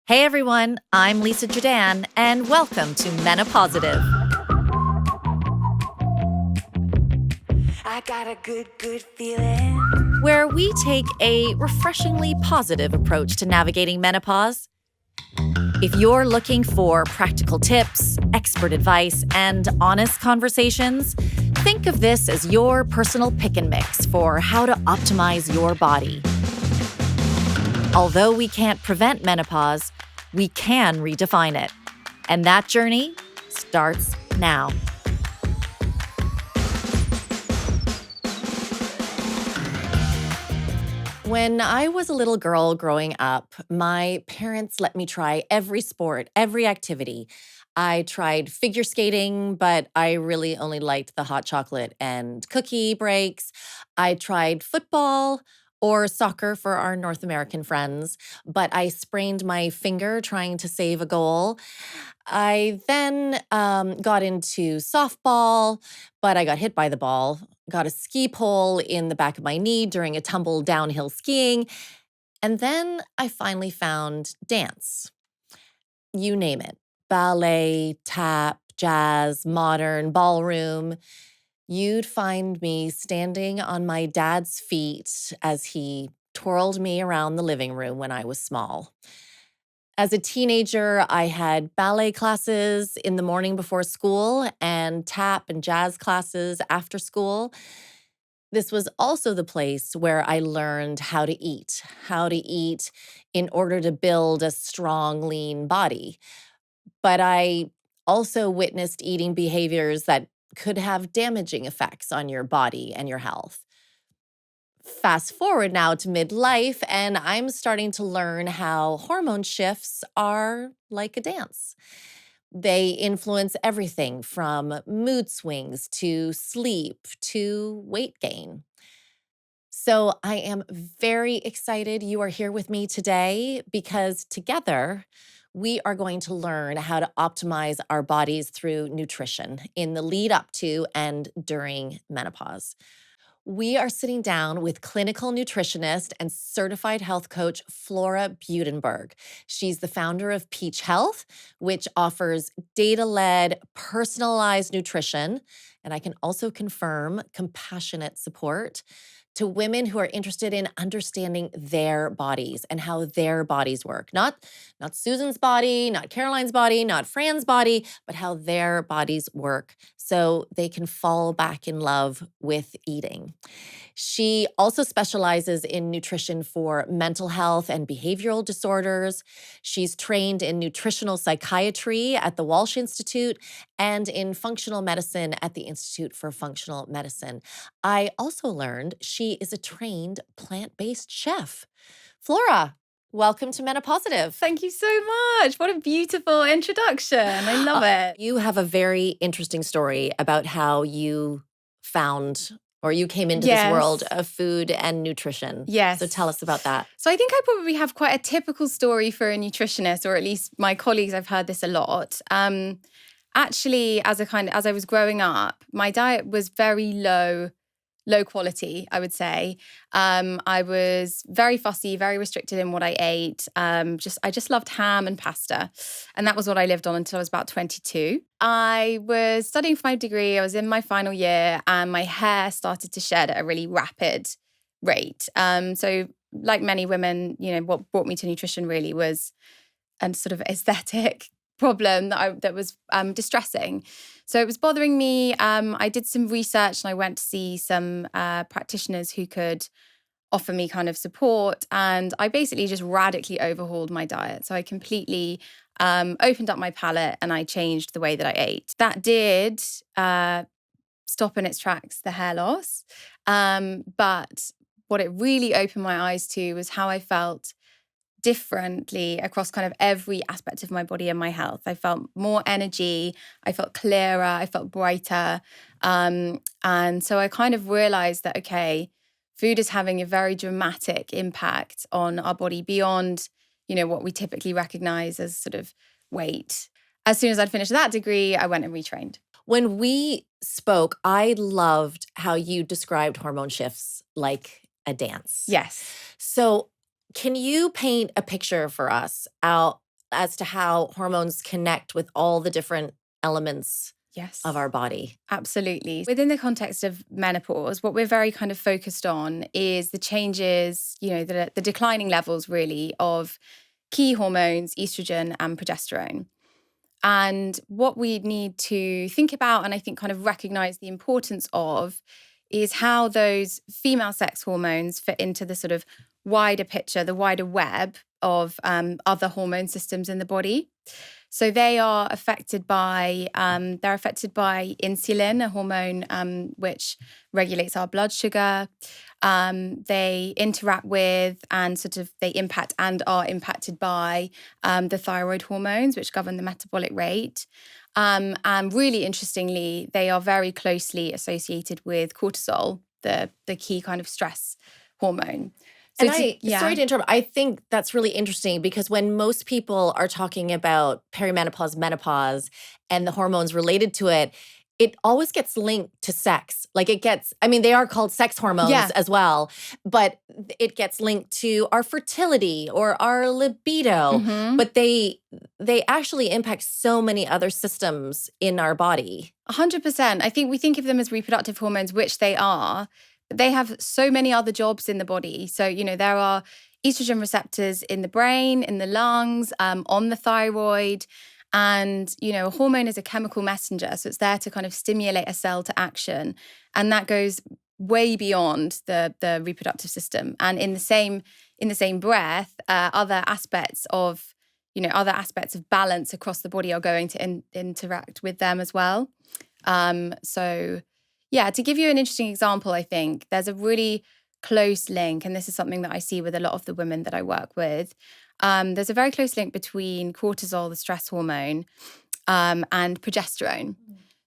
Hey everyone, I'm Lisa Jordan, and welcome to Menopausitive. I got a good feeling. Where we take a refreshingly positive approach to navigating menopause. If you're looking for practical tips, expert advice, and honest conversations, think of this as your personal pick and mix for how to optimize your body. Although we can't prevent menopause, we can redefine it. And that journey starts now. When I was a little girl growing up, my parents let me try every sport, every activity. I tried figure skating, but I really only liked the hot chocolate and cookie breaks. I tried football or soccer for our North American friends, but I sprained my finger trying to save a goal. I then got into softball, but I got hit by the ball, got a ski pole in the back of my knee during a tumble downhill skiing. And then I finally found dance. You name it: ballet, tap, jazz, modern, ballroom. You'd find me standing on my dad's feet as he twirled me around the living room when I was small. As a teenager, I had ballet classes in the morning before school and tap and jazz classes after school. This was also the place where I learned how to eat in order to build a strong, lean body. But I also witnessed eating behaviors that could have damaging effects on your body and your health. Fast forward now to midlife, and I'm starting to learn how hormone shifts are like a dance. They influence everything from mood swings to sleep to weight gain. So I am very excited you are here with me today because together we are going to learn how to optimize our bodies through nutrition in the lead up to and during menopause. We are sitting down with clinical nutritionist and certified health coach Flora Budenberg. She's the founder of Peach Health, which offers data led, personalized nutrition. And I can also confirm compassionate support to women who are interested in understanding their bodies and how their bodies work. Not Susan's body, not Caroline's body, not Fran's body, but how their bodies work so they can fall back in love with eating. She also specializes in nutrition for mental health and behavioral disorders. She's trained in nutritional psychiatry at the Walsh Institute and in functional medicine at the Institute for Functional Medicine. I also learned she is a trained plant-based chef. Flora, welcome to Menopausitive. Thank you so much. What a beautiful introduction. I love it. You have a very interesting story about how you found or you came into this world of food and nutrition. Yes. So tell us about that. So I think I probably have quite a typical story for a nutritionist, or at least my colleagues, I've heard this a lot. Actually, as I was growing up, my diet was very low quality, I would say. I was very fussy, very restricted in what I ate. I just loved ham and pasta. And that was what I lived on until I was about 22. I was studying for my degree. I was in my final year and my hair started to shed at a really rapid rate. So like many women, what brought me to nutrition really was a sort of aesthetic problem that was distressing. So it was bothering me. I did some research and I went to see some practitioners who could offer me kind of support. And I basically just radically overhauled my diet. So I completely opened up my palate and I changed the way that I ate. That did stop in its tracks the hair loss. But what it really opened my eyes to was how I felt differently across kind of every aspect of my body and my health. I felt more energy, I felt clearer, I felt brighter. And so I kind of realized that, okay, food is having a very dramatic impact on our body beyond, what we typically recognize as sort of weight. As soon as I'd finished that degree, I went and retrained. When we spoke, I loved how you described hormone shifts like a dance. Yes. So can you paint a picture for us as to how hormones connect with all the different elements Yes. of our body. Absolutely. Within the context of menopause, what we're very kind of focused on is the changes, the declining levels really of key hormones, estrogen and progesterone. And what we need to think about, and I think kind of recognize the importance of, is how those female sex hormones fit into the sort of wider picture, the wider web of other hormone systems in the body. So they are affected by insulin, a hormone which regulates our blood sugar. They interact with and they impact and are impacted by the thyroid hormones, which govern the metabolic rate. And really interestingly, they are very closely associated with cortisol, the key kind of stress hormone. So sorry to interrupt, I think that's really interesting because when most people are talking about perimenopause, menopause, and the hormones related to it, it always gets linked to sex. Like they are called sex hormones as well, but it gets linked to our fertility or our libido. Mm-hmm. But they actually impact so many other systems in our body. 100%. I think we think of them as reproductive hormones, which they are. But they have so many other jobs in the body. So, there are estrogen receptors in the brain, in the lungs, on the thyroid. And, a hormone is a chemical messenger. So it's there to kind of stimulate a cell to action. And that goes way beyond the reproductive system. And in the same breath, other aspects of balance across the body are going to interact with them as well. To give you an interesting example, I think there's a really close link, and this is something that I see with a lot of the women that I work with. There's a very close link between cortisol, the stress hormone, and progesterone.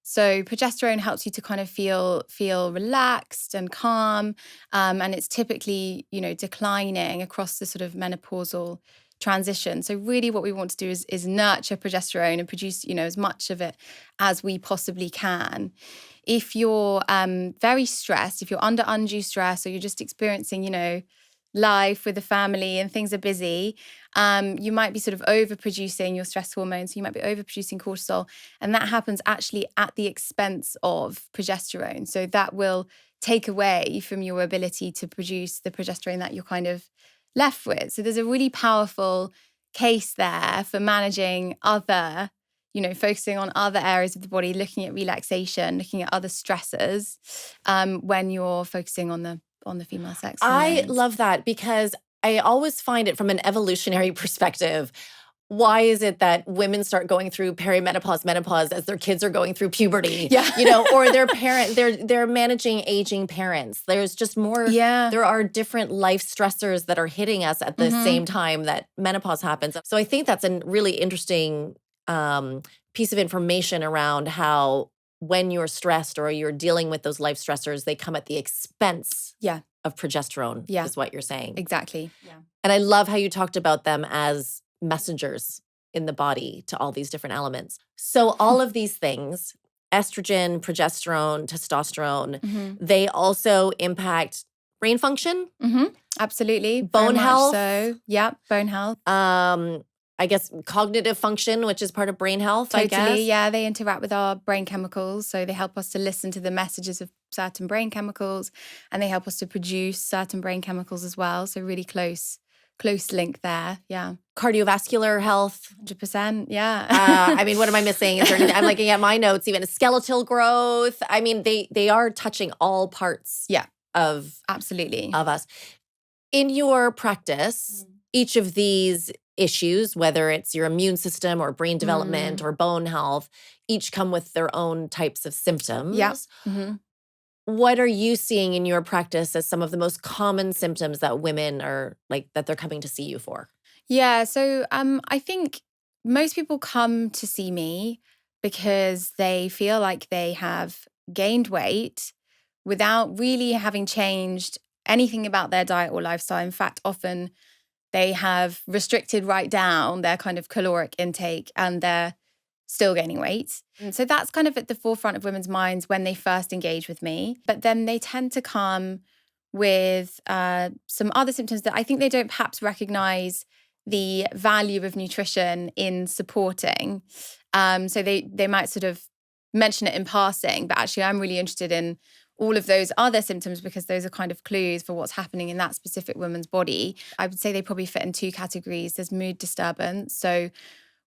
So progesterone helps you to kind of feel relaxed and calm, and it's typically, declining across the sort of menopausal transition. So really what we want to do is nurture progesterone and produce, as much of it as we possibly can. If you're very stressed, if you're under undue stress, or you're just experiencing, life with the family and things are busy, you might be sort of overproducing your stress hormones. So you might be overproducing cortisol, and that happens actually at the expense of progesterone. So that will take away from your ability to produce the progesterone that you're kind of left with. So there's a really powerful case there for managing other, focusing on other areas of the body, looking at relaxation, looking at other stressors when you're focusing on the female sex hormones. I love that because I always find it from an evolutionary perspective. Why is it that women start going through perimenopause, menopause as their kids are going through puberty? Yeah. Or they're managing aging parents. There's just more. Yeah. There are different life stressors that are hitting us at the same time that menopause happens. So I think that's a really interesting piece of information around how when you're stressed or you're dealing with those life stressors, they come at the expense of progesterone, is what you're saying. Exactly. Yeah. And I love how you talked about them as messengers in the body to all these different elements. So all of these things, estrogen, progesterone, testosterone, they also impact brain function. Absolutely. Bone health. So, bone health. I guess cognitive function, which is part of brain health, Totally, I guess. Yeah, they interact with our brain chemicals. So they help us to listen to the messages of certain brain chemicals, and they help us to produce certain brain chemicals as well. So really close link there. Yeah. Cardiovascular health. 100%. Yeah. What am I missing? Is there anything? I'm looking at my notes, even skeletal growth. They are touching all parts of absolutely of us. In your practice, each of these issues, whether it's your immune system or brain development or bone health, each come with their own types of symptoms. Yeah. What are you seeing in your practice as some of the most common symptoms that women are that they're coming to see you for? Yeah. So I think most people come to see me because they feel like they have gained weight without really having changed anything about their diet or lifestyle. In fact, often they have restricted right down their kind of caloric intake and they're still gaining weight. So that's kind of at the forefront of women's minds when they first engage with me. But then they tend to come with some other symptoms that I think they don't perhaps recognize the value of nutrition in supporting. So they might sort of mention it in passing, but actually I'm really interested in all of those other symptoms because those are kind of clues for what's happening in that specific woman's body. I would say they probably fit in two categories. There's mood disturbance. So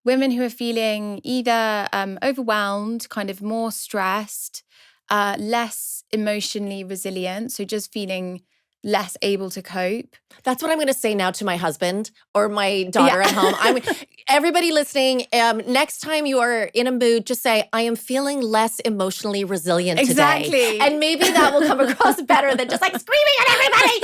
women who are feeling either overwhelmed, kind of more stressed, less emotionally resilient, so just feeling less able to cope. That's what I'm going to say now to my husband or my daughter at home. Everybody listening, next time you are in a mood, just say, I am feeling less emotionally resilient Exactly. today. And maybe that will come across better than just like screaming at everybody.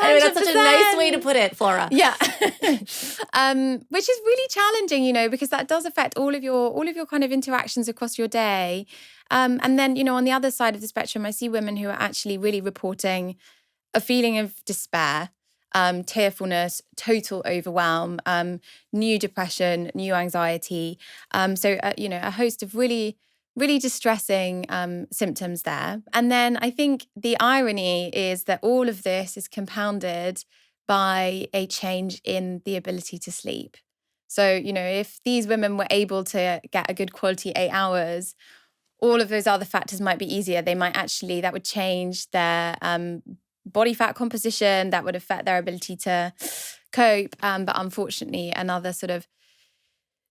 Anyway, that's such a nice way to put it, Flora. Yeah. Which is really challenging, because that does affect all of your kind of interactions across your day. And then, on the other side of the spectrum, I see women who are actually really reporting a feeling of despair, tearfulness, total overwhelm, new depression, new anxiety. So, a host of really, really distressing symptoms there. And then I think the irony is that all of this is compounded by a change in the ability to sleep. So, if these women were able to get a good quality 8 hours, all of those other factors might be easier. That would change their body fat composition, that would affect their ability to cope. But unfortunately, another sort of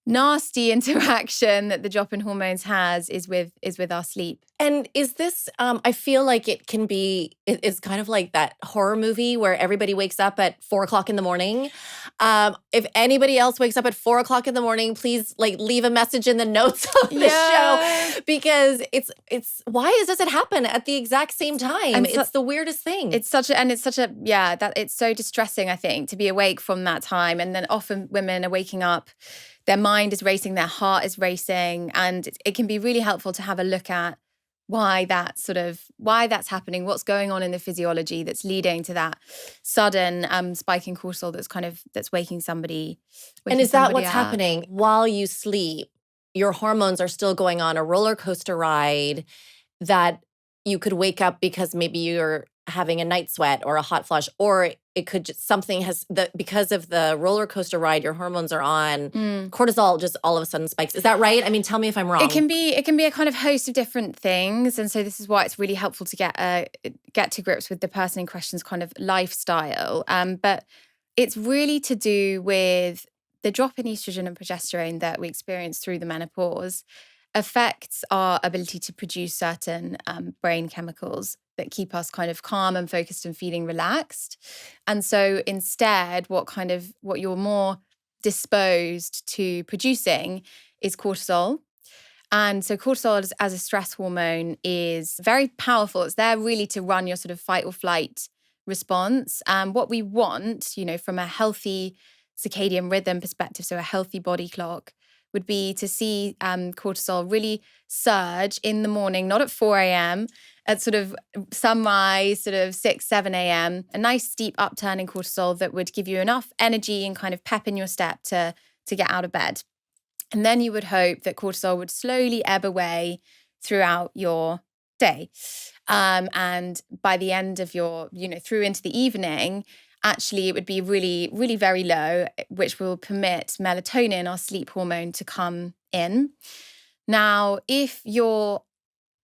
nasty interaction that the drop in hormones has is with our sleep. And is this, I feel like it's kind of like that horror movie where everybody wakes up at 4:00 in the morning. If anybody else wakes up at 4:00 in the morning, please leave a message in the notes of the show, because why does it happen at the exact same time? It's the weirdest thing. It's so distressing, I think, to be awake from that time. And then often women are waking up, their mind is racing, their heart is racing, and it can be really helpful to have a look at why that's happening, what's going on in the physiology that's leading to that sudden spike in cortisol that's waking somebody. And is that what's happening while you sleep? Your hormones are still going on a roller coaster ride that you could wake up because maybe you're having a night sweat or a hot flush, or it could just because of the roller coaster ride your hormones are on, cortisol just all of a sudden spikes. Is that right? I mean, tell me if I'm wrong. It can be a kind of host of different things. And so this is why it's really helpful to get to grips with the person in question's kind of lifestyle. But it's really to do with the drop in estrogen and progesterone that we experience through the menopause affects our ability to produce certain brain chemicals that keep us kind of calm and focused and feeling relaxed. And so instead, what you're more disposed to producing is cortisol. And so cortisol as a stress hormone is very powerful. It's there really to run your sort of fight or flight response. What we want, from a healthy circadian rhythm perspective, so a healthy body clock, would be to see cortisol really surge in the morning, not at 4 a.m., at sort of sunrise, sort of 6, 7 a.m., a nice steep upturn in cortisol that would give you enough energy and kind of pep in your step to get out of bed. And then you would hope that cortisol would slowly ebb away throughout your day. And by the end of your, through into the evening, actually it would be really, really very low, which will permit melatonin, our sleep hormone, to come in. Now, if you're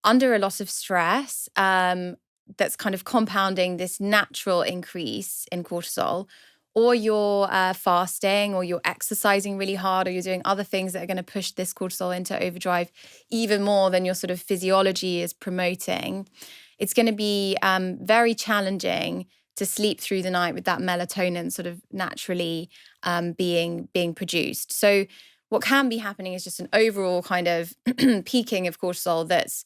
under a lot of stress, that's kind of compounding this natural increase in cortisol, or you're fasting, or you're exercising really hard, or you're doing other things that are going to push this cortisol into overdrive even more than your sort of physiology is promoting, it's going to be very challenging to sleep through the night with that melatonin sort of naturally being produced. So what can be happening is just an overall kind of peaking of cortisol that's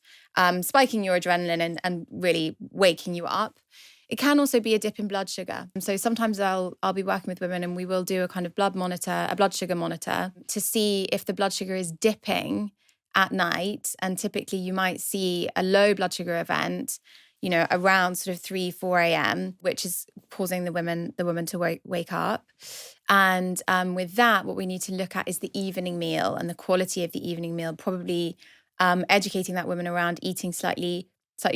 spiking your adrenaline and really waking you up. It can also be a dip in blood sugar. So sometimes I'll be working with women and we will do a kind of blood sugar monitor to see if the blood sugar is dipping at night. And typically you might see a low blood sugar event, around sort of 3, 4 a.m., which is causing the woman to wake up. And with that, what we need to look at is the evening meal and the quality of the evening meal, probably educating that woman around eating slightly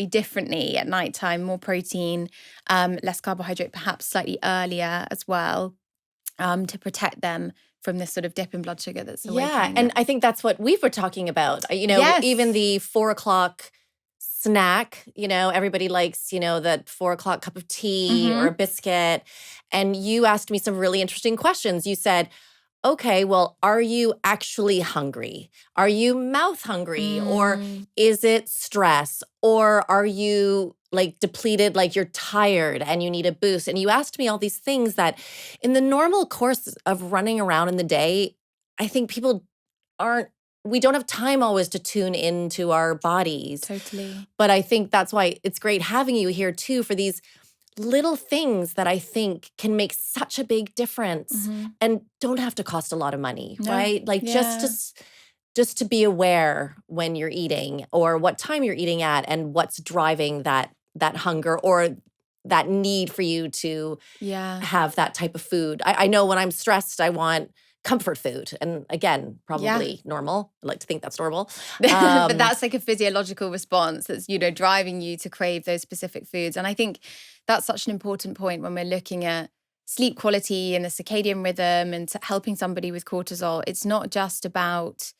differently at nighttime, more protein, less carbohydrate, perhaps slightly earlier as well. to protect them from this sort of dip in blood sugar that's Yeah, awakening and them. I think that's what we were talking about. Yes. Even the 4 o'clock snack, everybody likes, that 4 o'clock cup of tea or a biscuit. And you asked me some really interesting questions. You said, okay, well, are you actually hungry? Are you mouth hungry? Or is it stress? Or are you like depleted, like you're tired and you need a boost? And you asked me all these things that in the normal course of running around in the day, I think people we don't have time always to tune into our bodies. Totally. But I think that's why it's great having you here too for these little things that I think can make such a big difference and don't have to cost a lot of money, No. right? Like Yeah. just to be aware when you're eating or what time you're eating at and what's driving that hunger or that need for you to Yeah. have that type of food. I know when I'm stressed, I want comfort food. And again, probably normal. I like to think that's normal. But that's like a physiological response that's, driving you to crave those specific foods. And I think that's such an important point when we're looking at sleep quality and the circadian rhythm and helping somebody with cortisol. It's not just about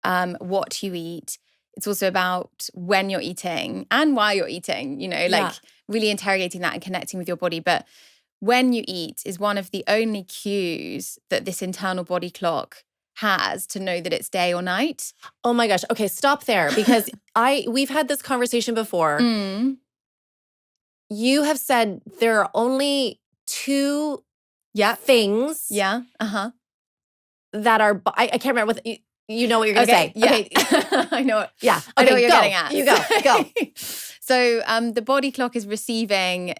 what you eat. It's also about when you're eating and why you're eating, really interrogating that and connecting with your body. But when you eat is one of the only cues that this internal body clock has to know that it's day or night. Oh my gosh. Okay, stop there because we've had this conversation before. You have said there are only two things that are, I can't remember what, you know what you're going to say. Yeah. Okay. I know it. Yeah. Okay, I know what you're getting at. You go. So the body clock is receiving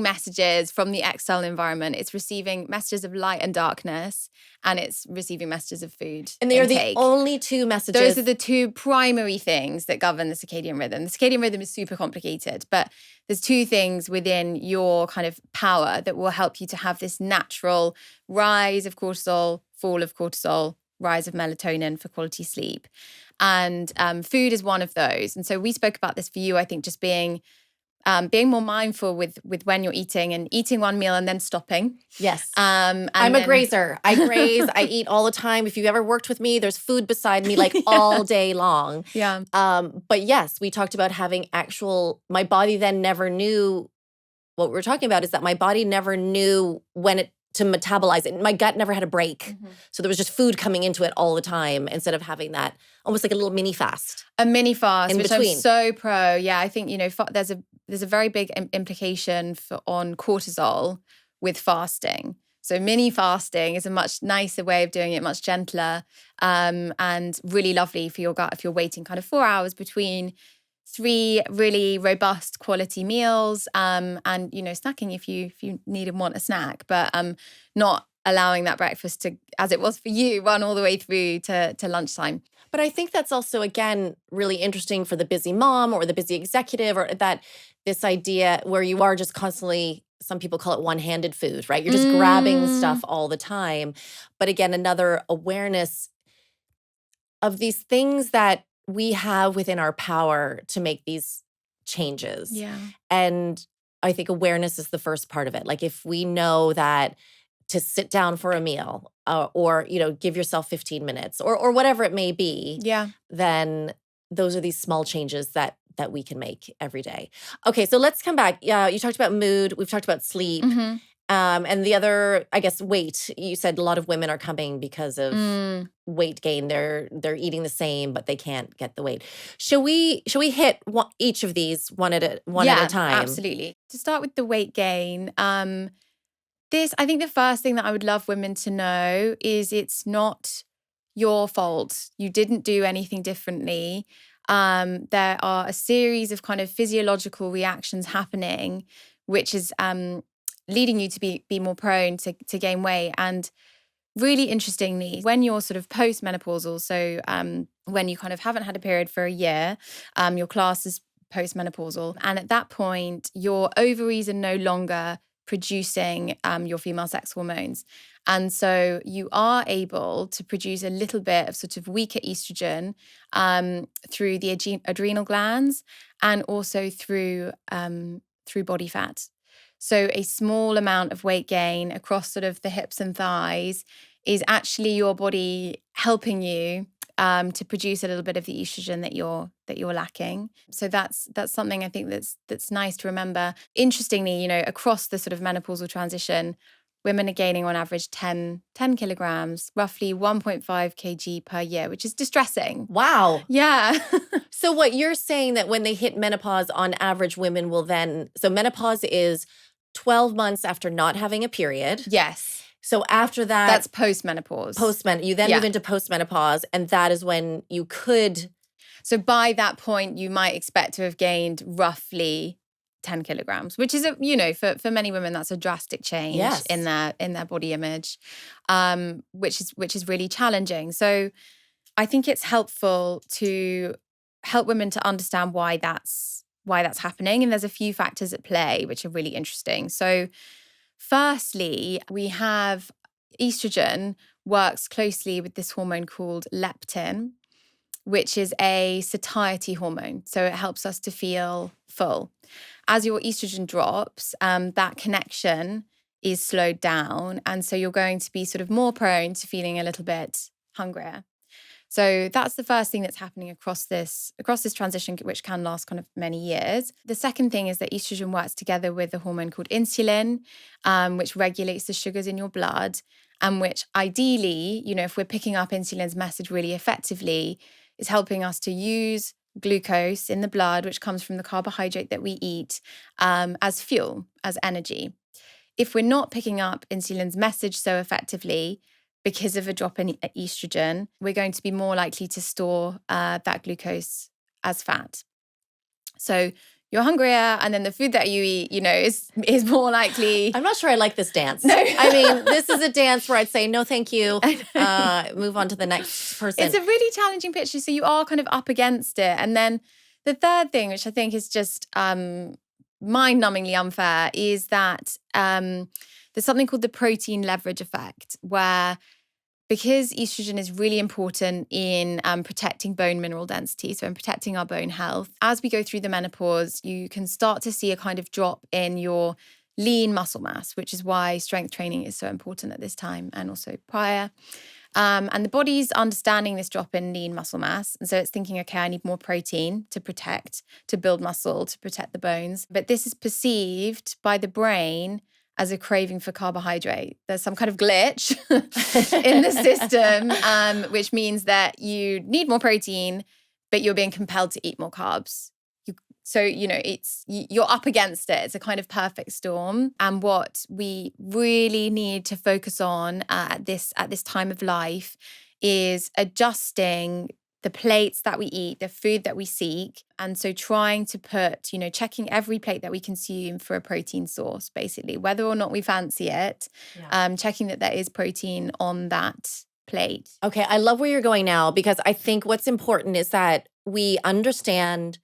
messages from the external environment. It's receiving messages of light and darkness, and it's receiving messages of food. And they are intake. the only two messages. Those are the two primary things that govern the circadian rhythm. The circadian rhythm is super complicated, but there's two things within your kind of power that will help you to have this natural rise of cortisol, fall of cortisol, rise of melatonin for quality sleep. And food is one of those. And so we spoke about this for you, I think, just being more mindful with when you're eating and eating one meal and then stopping. Yes. And I'm a grazer. I graze. I eat all the time. If you've ever worked with me, there's food beside me like all day long. Yeah. But yes, we talked about having my body then never knew what we're talking about is that my body never knew when to metabolize it. My gut never had a break. So there was just food coming into it all the time instead of having that almost like a little mini fast. A mini fast, in which between. I'm so pro. Yeah, I think, there's a very big implication on cortisol with fasting. So mini fasting is a much nicer way of doing it, much gentler, and really lovely for your gut if you're waiting kind of 4 hours between 3 really robust quality meals, and snacking if you need and want a snack, but not allowing that breakfast to, as it was for you, run all the way through to lunchtime. But I think that's also, again, really interesting for the busy mom or the busy executive, or that this idea where you are just constantly, some people call it one-handed food, right? You're just grabbing stuff all the time. But again, another awareness of these things that we have within our power to make these changes. Yeah. And I think awareness is the first part of it. Like if we know that to sit down for a meal or give yourself 15 minutes or whatever it may be, then those are these small changes that we can make every day. Okay, so let's come back. You talked about mood. We've talked about sleep. And the other, I guess, weight. You said a lot of women are coming because of weight gain. They're eating the same, but they can't get the weight. Shall we hit each of these one at a time? Absolutely. To start with the weight gain, I think the first thing that I would love women to know is it's not your fault. You didn't do anything differently. There are a series of kind of physiological reactions happening, which is leading you to be more prone to gain weight. And really interestingly, when you're sort of post-menopausal, so when you kind of haven't had a period for a year, your class is post-menopausal. And at that point, your ovaries are no longer producing your female sex hormones. And so you are able to produce a little bit of sort of weaker estrogen through the adrenal glands and also through body fat. So a small amount of weight gain across sort of the hips and thighs is actually your body helping you to produce a little bit of the estrogen that you're lacking. So that's something I think that's nice to remember. Interestingly, across the sort of menopausal transition, women are gaining on average 10 kilograms, roughly 1.5 kg per year, which is distressing. Wow. Yeah. So what you're saying that when they hit menopause, on average, women will so menopause is 12 months after not having a period. Yes. So after that. That's post-menopause. You then move into post-menopause, and that is when you could. So by that point, you might expect to have gained roughly 10 kilograms, which is, for many women, that's a drastic change in their body image, which is really challenging. So I think it's helpful to help women to understand why that's happening. And there's a few factors at play, which are really interesting. So firstly, we have estrogen works closely with this hormone called leptin, which is a satiety hormone. So it helps us to feel full. As your estrogen drops, that connection is slowed down. And so you're going to be sort of more prone to feeling a little bit hungrier. So that's the first thing that's happening across this transition, which can last kind of many years. The second thing is that estrogen works together with a hormone called insulin, which regulates the sugars in your blood, and which ideally, if we're picking up insulin's message really effectively, is helping us to use glucose in the blood, which comes from the carbohydrate that we eat, as fuel, as energy. If we're not picking up insulin's message so effectively, because of a drop in estrogen, we're going to be more likely to store that glucose as fat. So you're hungrier, and then the food that you eat, is more likely. I'm not sure I like this dance. No. I mean, this is a dance where I'd say, no, thank you. Move on to the next person. It's a really challenging picture. So you are kind of up against it. And then the third thing, which I think is just mind-numbingly unfair, is that there's something called the protein leverage effect, where because estrogen is really important in protecting bone mineral density, so in protecting our bone health, as we go through the menopause, you can start to see a kind of drop in your lean muscle mass, which is why strength training is so important at this time and also prior. And the body's understanding this drop in lean muscle mass. And so it's thinking, okay, I need more protein to build muscle, to protect the bones. But this is perceived by the brain as a craving for carbohydrate. There's some kind of glitch in the system, which means that you need more protein, but you're being compelled to eat more carbs. You're up against it. It's a kind of perfect storm. And what we really need to focus on at this time of life is adjusting the plates that we eat, the food that we seek. And so trying to put, checking every plate that we consume for a protein source, basically, whether or not we fancy it, checking that there is protein on that plate. Okay, I love where you're going now, because I think what's important is that we understand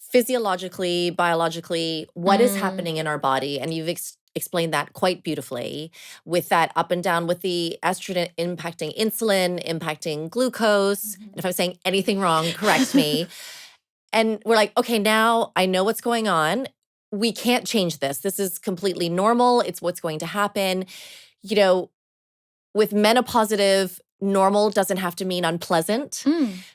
physiologically, biologically, what is happening in our body. And you've explained that quite beautifully, with that up and down, with the estrogen impacting insulin, impacting glucose. And if I'm saying anything wrong, correct me. And we're like, okay, now I know what's going on. We can't change this. This is completely normal. It's what's going to happen. With menopausitive, normal doesn't have to mean unpleasant.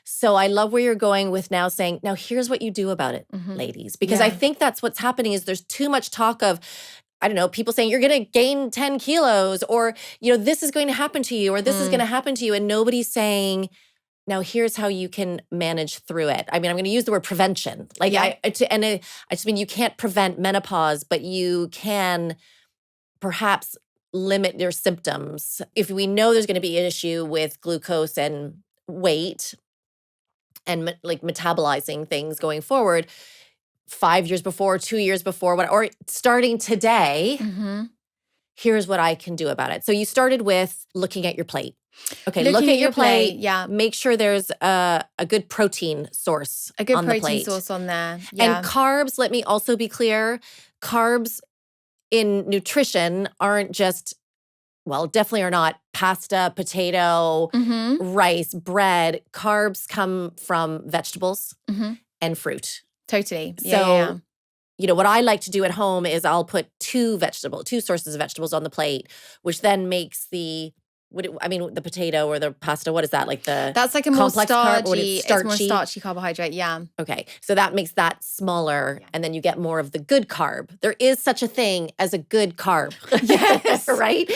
So I love where you're going with now saying, now here's what you do about it, ladies. Because I think that's what's happening, is there's too much talk of, I don't know, people saying you're going to gain 10 kilos, or, this is going to happen to you, or this is going to happen to you. And nobody's saying, now here's how you can manage through it. I mean, I'm going to use the word prevention. I just mean you can't prevent menopause, but you can perhaps limit your symptoms. If we know there's going to be an issue with glucose and weight and metabolizing things going forward, 5 years before, 2 years before, or starting today, here's what I can do about it. So you started with looking at your plate. Okay, look at your plate. Yeah. Make sure there's a good protein source A good on the protein plate. source on there. Yeah. And carbs, let me also be clear, carbs in nutrition aren't just, definitely are not pasta, potato, rice, bread. Carbs come from vegetables and fruit. Totally. So what I like to do at home is I'll put two sources of vegetables on the plate, which then makes the potato or the pasta, what is that? Like the That's like a more complex carb, or starchy, it's more starchy carbohydrate, yeah. Okay, so that makes that smaller, Yeah. and then you get more of the good carb. There is such a thing as a good carb. Yes. Right?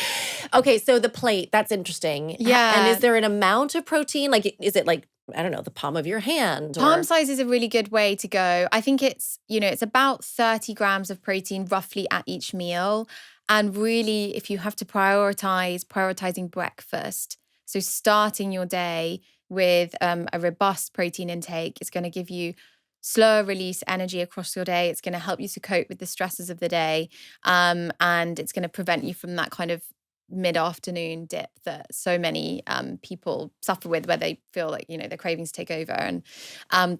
Okay, so the plate, that's interesting. Yeah. And is there an amount of protein? Like, is it like, I don't know, the palm of your hand? Palm size is a really good way to go. I think it's about 30 grams of protein roughly at each meal. And really, if you have to prioritizing breakfast. So starting your day with a robust protein intake is going to give you slower release energy across your day. It's going to help you to cope with the stresses of the day. And it's going to prevent you from that kind of mid-afternoon dip that so many people suffer with, where they feel like their cravings take over and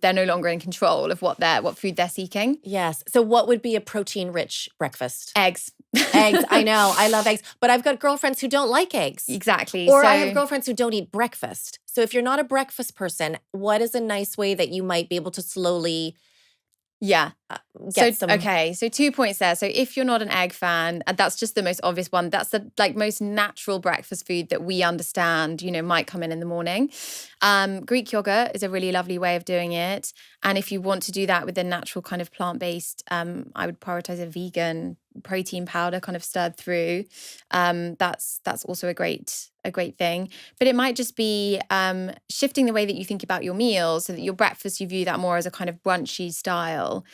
they're no longer in control of what food they're seeking. Yes. So what would be a protein-rich breakfast? Eggs. Eggs. I know. I love eggs. But I've got girlfriends who don't like eggs. Exactly. Or I have girlfriends who don't eat breakfast. So if you're not a breakfast person, what is a nice way that you might be able to slowly get some? Okay, so 2 points there. So if you're not an egg fan, that's just the most obvious one. That's the most natural breakfast food that we understand, might come in the morning. Greek yogurt is a really lovely way of doing it. And if you want to do that with a natural kind of plant-based, I would prioritize a vegan protein powder kind of stirred through. That's also a great thing. But it might just be shifting the way that you think about your meals, so that your breakfast, you view that more as a kind of brunchy style,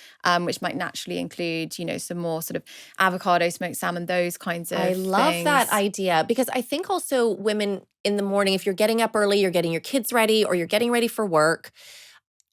which might naturally include, some more sort of avocado, smoked salmon, those kinds of things. I love that idea, because I think also women in the morning, if you're getting up early, you're getting your kids ready, or you're getting ready for work,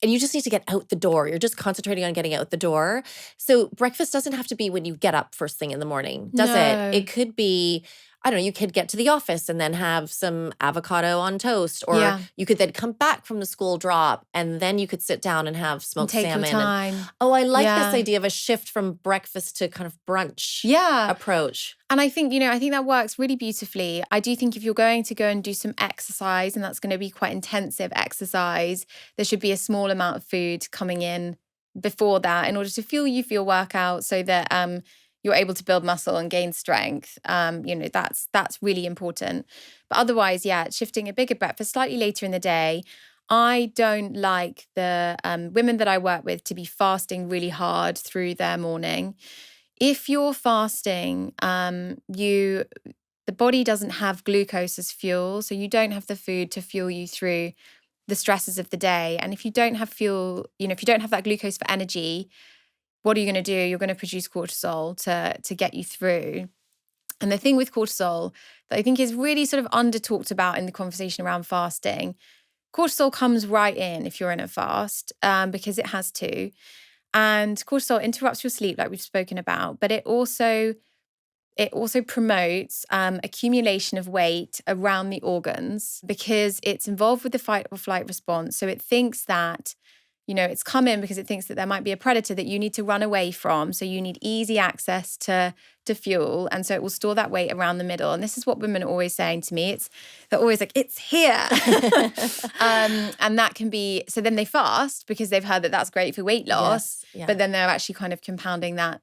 and you just need to get out the door. You're just concentrating on getting out the door. So breakfast doesn't have to be when you get up first thing in the morning, does it? It could be, I don't know, you could get to the office and then have some avocado on toast, or you could then come back from the school drop and then you could sit down and have smoked take salmon. Your time. I like this idea of a shift from breakfast to kind of brunch approach. And I think, I think that works really beautifully. I do think if you're going to go and do some exercise, and that's going to be quite intensive exercise, there should be a small amount of food coming in before that in order to fuel you for your workout, so that you're able to build muscle and gain strength. That's really important. But otherwise, shifting a bigger breakfast slightly later in the day. I don't like the women that I work with to be fasting really hard through their morning. If you're fasting, the body doesn't have glucose as fuel, so you don't have the food to fuel you through the stresses of the day. And if you don't have fuel, if you don't have that glucose for energy, what are you going to do? You're going to produce cortisol to get you through. And the thing with cortisol that I think is really sort of under talked about in the conversation around fasting, cortisol comes right in if you're in a fast, because it has to. And cortisol interrupts your sleep, like we've spoken about, but it also promotes accumulation of weight around the organs, because it's involved with the fight or flight response. So it thinks that, it's come in because it thinks that there might be a predator that you need to run away from. So you need easy access to fuel. And so it will store that weight around the middle. And this is what women are always saying to me. They're always like, it's here. And that can be, so then they fast because they've heard that that's great for weight loss. Yes, but then they're actually kind of compounding that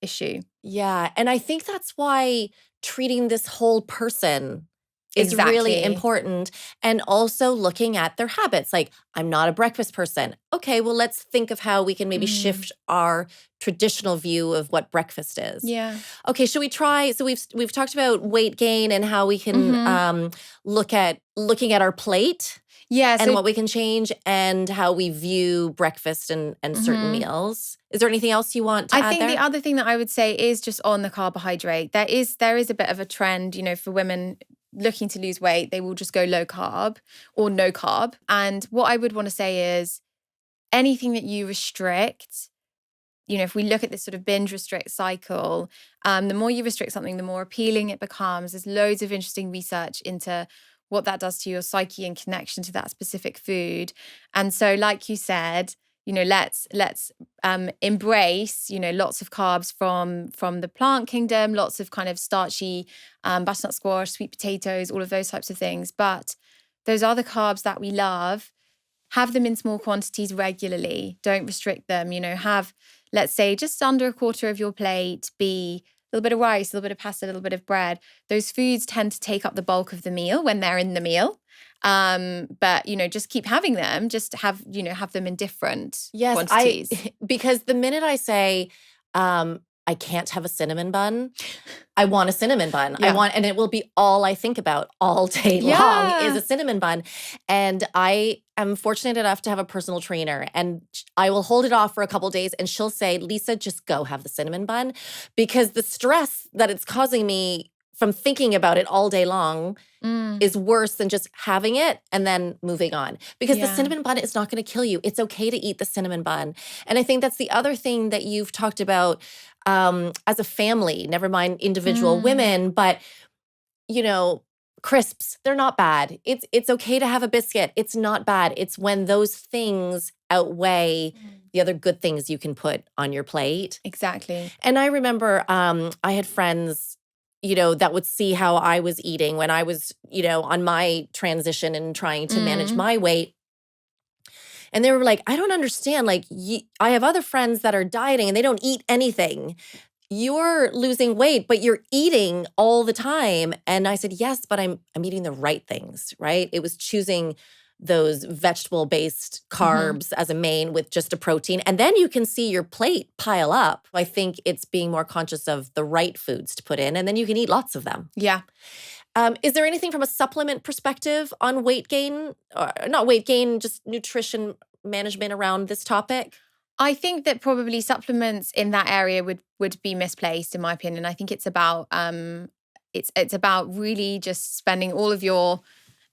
issue. Yeah. And I think that's why treating this whole person is really important. And also looking at their habits. Like, I'm not a breakfast person. Okay, well, let's think of how we can maybe shift our traditional view of what breakfast is. Yeah. Okay, should we try? So we've talked about weight gain and how we can looking at our plate. Yeah, and what we can change, and how we view breakfast and certain meals. Is there anything else you want to add there? I think the other thing that I would say is just on the carbohydrate. There is a bit of a trend, for women looking to lose weight. They will just go low carb or no carb. And what I would want to say is anything that you restrict, if we look at this sort of binge restrict cycle, the more you restrict something, the more appealing it becomes. There's loads of interesting research into what that does to your psyche and connection to that specific food. And so, like you said, let's embrace, lots of carbs from the plant kingdom, lots of kind of starchy butternut squash, sweet potatoes, all of those types of things. But those other carbs that we love, have them in small quantities regularly. Don't restrict them. Have let's say just under a quarter of your plate be a little bit of rice, a little bit of pasta, a little bit of bread. Those foods tend to take up the bulk of the meal when they're in the meal. But, just keep having them, just have them in different Yes, quantities. because the minute I say, I can't have a cinnamon bun, I want a cinnamon bun. Yeah. And it will be all I think about all day long is a cinnamon bun. And I am fortunate enough to have a personal trainer, and I will hold it off for a couple days and she'll say, Lisa, just go have the cinnamon bun, because the stress that it's causing me from thinking about it all day long is worse than just having it and then moving on. Because the cinnamon bun is not going to kill you. It's okay to eat the cinnamon bun. And I think that's the other thing that you've talked about as a family, never mind individual women, but, crisps, they're not bad. It's okay to have a biscuit. It's not bad. It's when those things outweigh the other good things you can put on your plate. Exactly. And I remember I had friends that would see how I was eating when I was, on my transition and trying to manage my weight. And they were like, I don't understand. Like, I have other friends that are dieting and they don't eat anything. You're losing weight, but you're eating all the time. And I said, yes, but I'm eating the right things, right? It was choosing those vegetable-based carbs as a main with just a protein. And then you can see your plate pile up. I think it's being more conscious of the right foods to put in, and then you can eat lots of them. Yeah. Is there anything from a supplement perspective on weight gain, or not weight gain, just nutrition management around this topic? I think that probably supplements in that area would be misplaced, in my opinion. I think it's about it's about really just spending all of your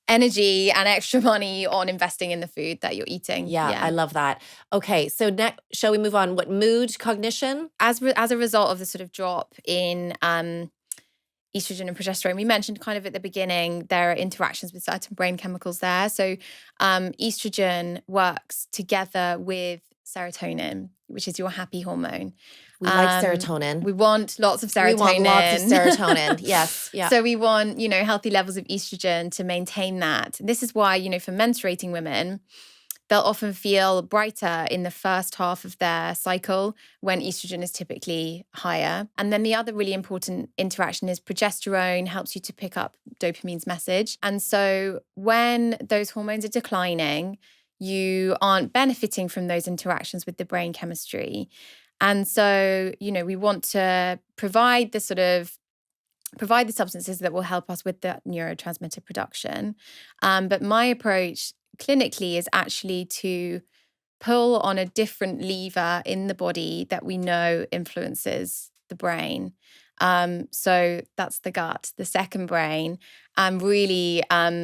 energy and extra money on investing in the food that you're eating. Yeah, I love that. Okay, so next, shall we move on? What, mood, cognition? As a result of the sort of drop in estrogen and progesterone, we mentioned kind of at the beginning, there are interactions with certain brain chemicals there. So estrogen works together with serotonin, which is your happy hormone. We like serotonin. We want lots of serotonin. We want lots of serotonin. Yes. Yeah. So we want, healthy levels of estrogen to maintain that. This is why, for menstruating women, they'll often feel brighter in the first half of their cycle when estrogen is typically higher. And then the other really important interaction is progesterone helps you to pick up dopamine's message. And so when those hormones are declining, you aren't benefiting from those interactions with the brain chemistry. And so, we want to provide the substances that will help us with the neurotransmitter production. But my approach clinically is actually to pull on a different lever in the body that we know influences the brain. So that's the gut, the second brain. I'm really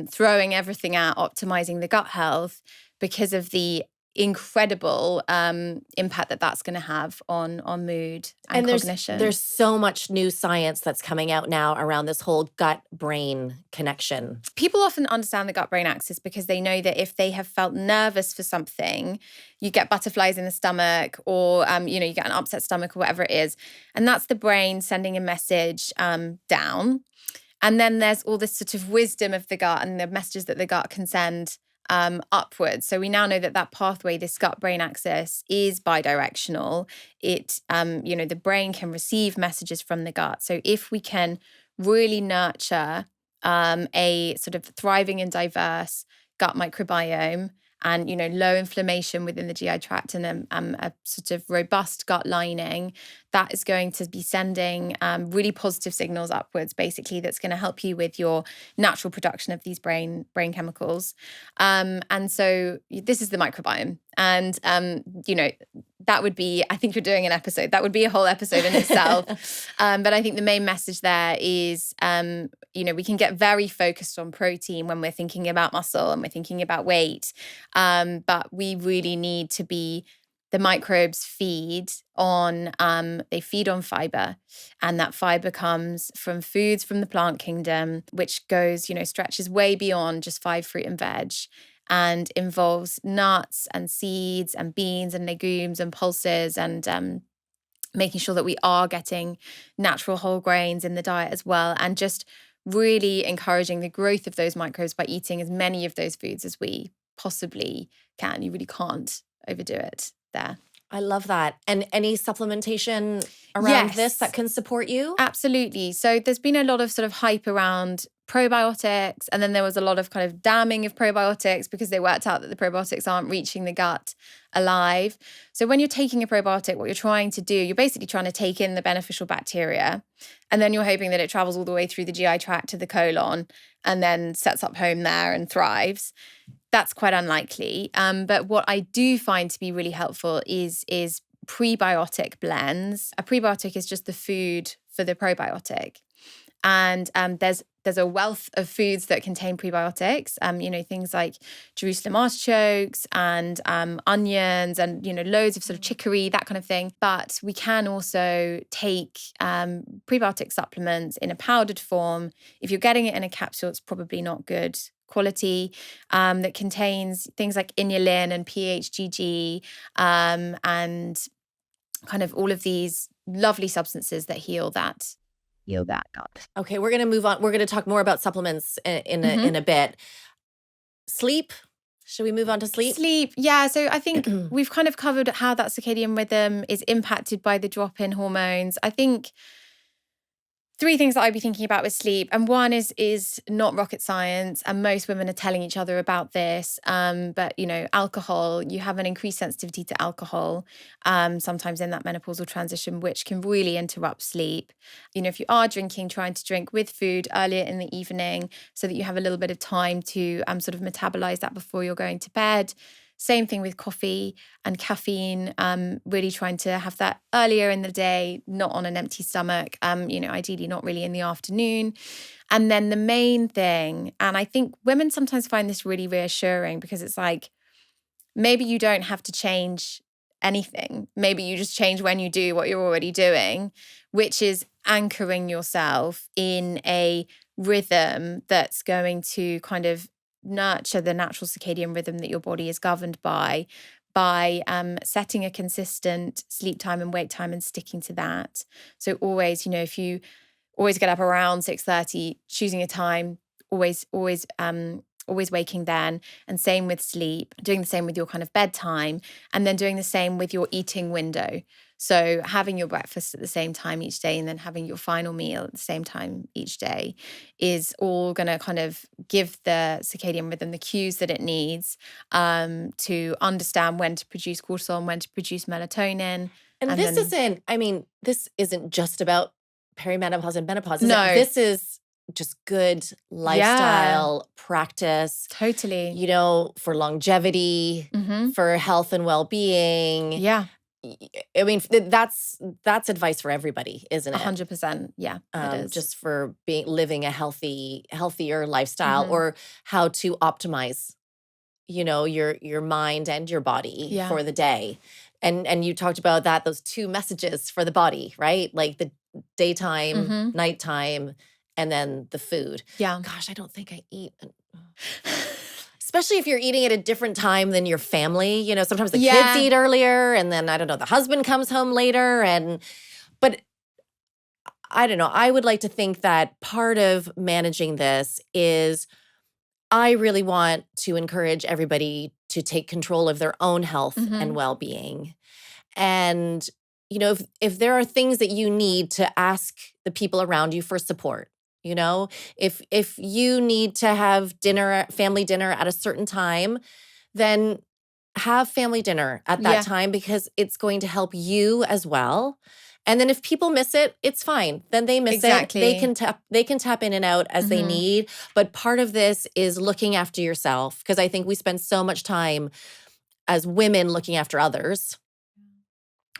throwing everything at optimizing the gut health because of the incredible impact that's going to have on mood and cognition. There's so much new science that's coming out now around this whole gut-brain connection. People often understand the gut-brain axis because they know that if they have felt nervous for something, you get butterflies in the stomach, or you get an upset stomach or whatever it is, and that's the brain sending a message down. And then there's all this sort of wisdom of the gut and the messages that the gut can send upwards. So we now know that pathway, this gut-brain axis, is bidirectional. It, the brain can receive messages from the gut. So if we can really nurture a sort of thriving and diverse gut microbiome, and low inflammation within the GI tract, and a sort of robust gut lining, that is going to be sending really positive signals upwards, basically, that's going to help you with your natural production of these brain chemicals. And so this is the microbiome. And, that would be, I think you're doing an episode. That would be a whole episode in itself. But I think the main message there is, we can get very focused on protein when we're thinking about muscle and we're thinking about weight. But we really need to be, the microbes feed on fiber, and that fiber comes from foods from the plant kingdom, which goes, stretches way beyond just 5 fruit and veg, and involves nuts and seeds and beans and legumes and pulses, and making sure that we are getting natural whole grains in the diet as well, and just really encouraging the growth of those microbes by eating as many of those foods as we possibly can. You really can't overdo it there. I love that. And any supplementation around this that can support you? Absolutely. So there's been a lot of sort of hype around probiotics, and then there was a lot of kind of damning of probiotics because they worked out that the probiotics aren't reaching the gut alive. So when you're taking a probiotic, what you're trying to do, you're basically trying to take in the beneficial bacteria, and then you're hoping that it travels all the way through the GI tract to the colon and then sets up home there and thrives. That's quite unlikely. But what I do find to be really helpful is prebiotic blends. A prebiotic is just the food for the probiotic. And there's a wealth of foods that contain prebiotics, things like Jerusalem artichokes and onions and, loads of sort of chicory, that kind of thing. But we can also take prebiotic supplements in a powdered form. If you're getting it in a capsule, it's probably not good quality, that contains things like inulin and PHGG and kind of all of these lovely substances that heal that gut. Okay, we're going to move on. We're going to talk more about supplements in a bit. Sleep. Should we move on to sleep? Sleep, yeah. So I think we've kind of covered how that circadian rhythm is impacted by the drop in hormones. I think 3 things that I'd be thinking about with sleep, and one is not rocket science, and most women are telling each other about this. But alcohol, you have an increased sensitivity to alcohol, sometimes in that menopausal transition, which can really interrupt sleep. If you are drinking, trying to drink with food earlier in the evening, so that you have a little bit of time to sort of metabolize that before you're going to bed. Same thing with coffee and caffeine, really trying to have that earlier in the day, not on an empty stomach, ideally not really in the afternoon. And then the main thing, and I think women sometimes find this really reassuring because it's like, maybe you don't have to change anything. Maybe you just change when you do what you're already doing, which is anchoring yourself in a rhythm that's going to kind of nurture the natural circadian rhythm that your body is governed by setting a consistent sleep time and wake time and sticking to that. So always, if you always get up around 6:30, choosing a time, always waking then, and same with sleep, doing the same with your kind of bedtime, and then doing the same with your eating window. So having your breakfast at the same time each day and then having your final meal at the same time each day is all going to kind of give the circadian rhythm the cues that it needs to understand when to produce cortisol and when to produce melatonin. And this isn't just about perimenopause and menopause. No. This is just good lifestyle practice. Totally. For longevity, for health and well-being. Yeah. I mean, that's advice for everybody, isn't it? 100%. Yeah, it is. Just for living a healthier lifestyle, or how to optimize, your mind and your body for the day. And you talked about that, those 2 messages for the body, right? Like the daytime, nighttime, and then the food. Yeah. Gosh, I don't think I eat. Especially if you're eating at a different time than your family. Sometimes the kids eat earlier, and then, I don't know, the husband comes home later. But I don't know. I would like to think that part of managing this is I really want to encourage everybody to take control of their own health and well-being. And, if there are things that you need, to ask the people around you for support. If you need to have family dinner at a certain time, then have family dinner at that time, because it's going to help you as well. And then if people miss it, it's fine. Then they miss it. They can tap in and out as they need. But part of this is looking after yourself, because I think we spend so much time as women looking after others.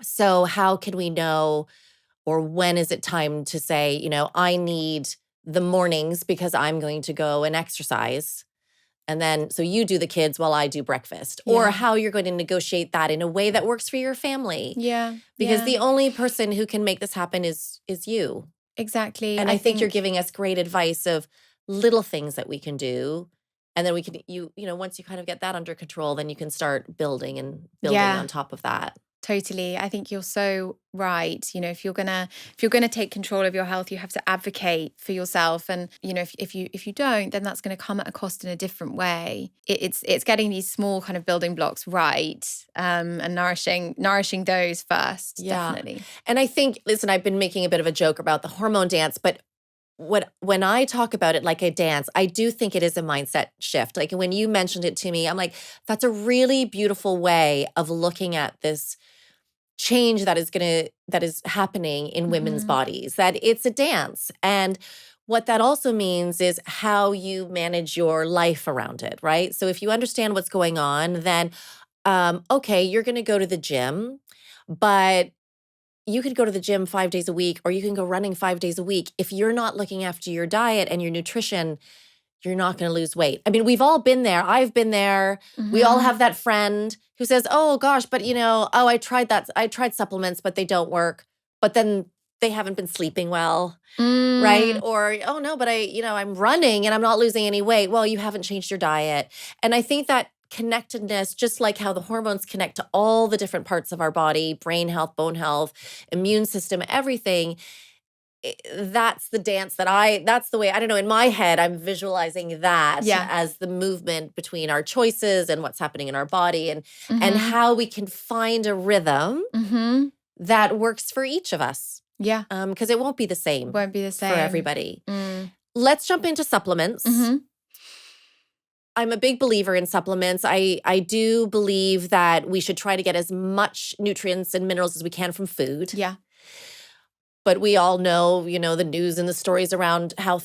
So how can we know, or when is it time to say, I need the mornings because I'm going to go and exercise. And then, so you do the kids while I do breakfast, or how you're going to negotiate that in a way that works for your family. Yeah. Because the only person who can make this happen is you. Exactly. And I think you're giving us great advice of little things that we can do. And then we can, once you kind of get that under control, then you can start building on top of that. Totally. I think you're so right. If you're gonna take control of your health, you have to advocate for yourself. And if you don't, then that's going to come at a cost in a different way. It's getting these small kind of building blocks right, and nourishing those first. Yeah. Definitely. And I think, listen, I've been making a bit of a joke about the hormone dance, but when I talk about it like a dance, I do think it is a mindset shift. Like when you mentioned it to me, I'm like, that's a really beautiful way of looking at this change that is happening in women's Mhm. bodies, that it's a dance. And what that also means is how you manage your life around it, right? So if you understand what's going on, then okay, you're going to go to the gym, but you could go to the gym 5 days a week, or you can go running 5 days a week. If you're not looking after your diet and your nutrition, you're not going to lose weight. I mean, we've all been there. I've been there. We all Mhm. have that friend who says, "Oh gosh, but oh, I tried that. I tried supplements, but they don't work." But then they haven't been sleeping well, right? Mm. Or, "Oh no, but I'm running and I'm not losing any weight." Well, you haven't changed your diet. And I think that connectedness, just like how the hormones connect to all the different parts of our body, brain health, bone health, immune system, everything, that's the dance that's the way, I don't know, in my head, I'm visualizing that Yeah. as the movement between our choices and what's happening in our body, and Mhm. how we can find a rhythm Mhm. that works for each of us. Yeah. Because it won't be the same Won't be the for same. everybody. Mm. Let's jump into supplements. Mhm. I'm a big believer in supplements. I do believe that we should try to get as much nutrients and minerals as we can from food. Yeah. But we all know, the news and the stories around how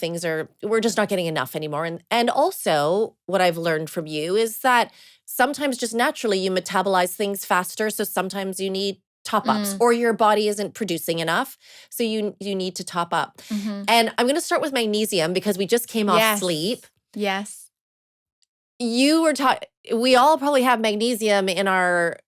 we're just not getting enough anymore. And also what I've learned from you is that sometimes just naturally you metabolize things faster. So sometimes you need top ups, Mm. or your body isn't producing enough. So you need to top up. Mhm. And I'm going to start with magnesium because we just came off Yes. sleep. Yes. You were talking, we all probably have magnesium in our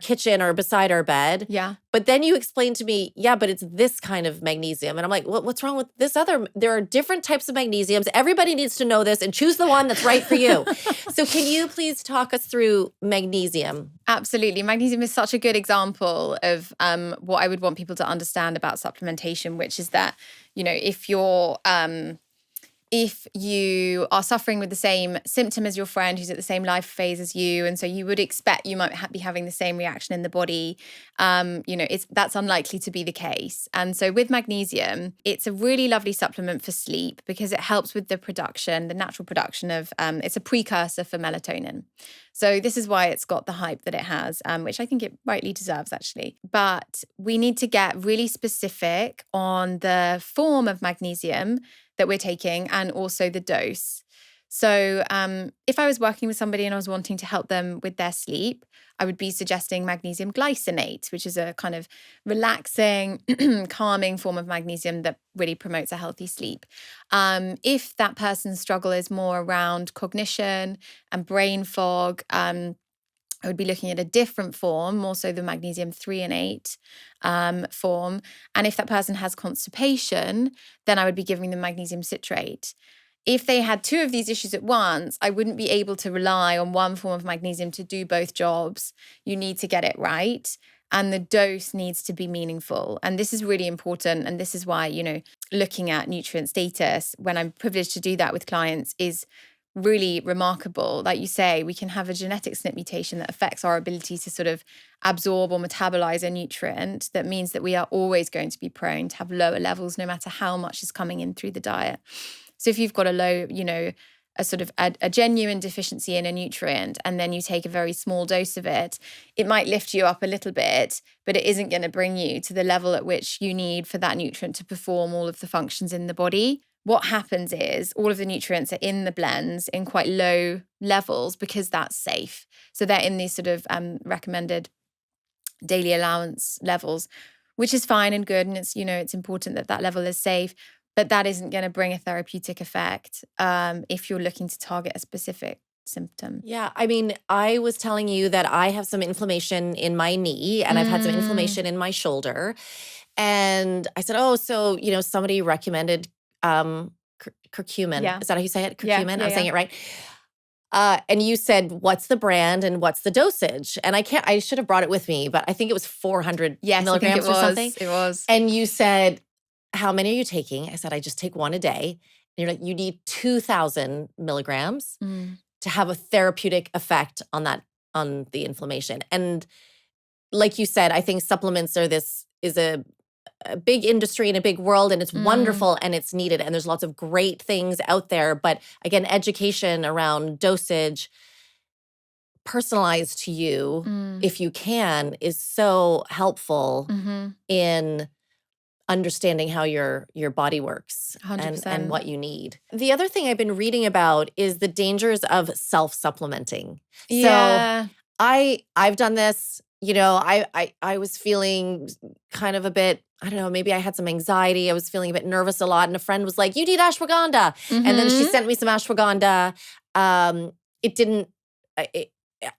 kitchen or beside our bed. Yeah. But then you explained to me, yeah, but it's this kind of magnesium. And I'm like, what's wrong with this other? There are different types of magnesiums. Everybody needs to know this and choose the one that's right for you. So can you please talk us through magnesium? Absolutely. Magnesium is such a good example of what I would want people to understand about supplementation, which is that, if you are suffering with the same symptom as your friend who's at the same life phase as you, and so you would expect you might be having the same reaction in the body, that's unlikely to be the case. And so with magnesium, it's a really lovely supplement for sleep because it helps with the natural production of, it's a precursor for melatonin. So this is why it's got the hype that it has, which I think it rightly deserves, actually. But we need to get really specific on the form of magnesium that we're taking and also the dose. So if I was working with somebody and I was wanting to help them with their sleep, I would be suggesting magnesium glycinate, which is a kind of relaxing, calming form of magnesium that really promotes a healthy sleep. If that person's struggle is more around cognition and brain fog, I would be looking at a different form, more so the magnesium 3 and 8 form. And if that person has constipation, then I would be giving them magnesium citrate. If they had two of these issues at once, I wouldn't be able to rely on one form of magnesium to do both jobs. You need to get it right. And the dose needs to be meaningful. And this is really important. And this is why, looking at nutrient status, when I'm privileged to do that with clients, is really remarkable. Like you say, we can have a genetic SNP mutation that affects our ability to sort of absorb or metabolize a nutrient. That means that we are always going to be prone to have lower levels no matter how much is coming in through the diet. So if you've got a low, a sort of a genuine deficiency in a nutrient, and then you take a very small dose of it, it might lift you up a little bit, but it isn't going to bring you to the level at which you need for that nutrient to perform all of the functions in the body. What happens is all of the nutrients are in the blends in quite low levels because that's safe. So they're in these sort of recommended daily allowance levels, which is fine and good. And it's important that that level is safe, but that isn't going to bring a therapeutic effect if you're looking to target a specific symptom. Yeah, I mean, I was telling you that I have some inflammation in my knee and I've had some inflammation in my shoulder. And I said, oh, so, somebody recommended curcumin. Yeah. Is that how you say it? Yeah, Curcumin? yeah, I'm saying yeah. it right. And you said, what's the brand and what's the dosage? And I should have brought it with me, but I think it was 400 Yes, I think milligrams it or was. something. It was. And you said, how many are you taking? I said, I just take one a day. And you're like, you need 2,000 milligrams to have a therapeutic effect on the inflammation. And like you said, I think supplements is a big industry and a big world, and it's wonderful and it's needed. And there's lots of great things out there. But again, education around dosage, personalized to you, if you can, is so helpful in understanding how your body works 100%. and what you need. The other thing I've been reading about is the dangers of self-supplementing. Yeah. So I've done this. I was feeling kind of a bit, I don't know, maybe I had some anxiety. I was feeling a bit nervous a lot. And a friend was like, you need ashwagandha. And then she sent me some ashwagandha.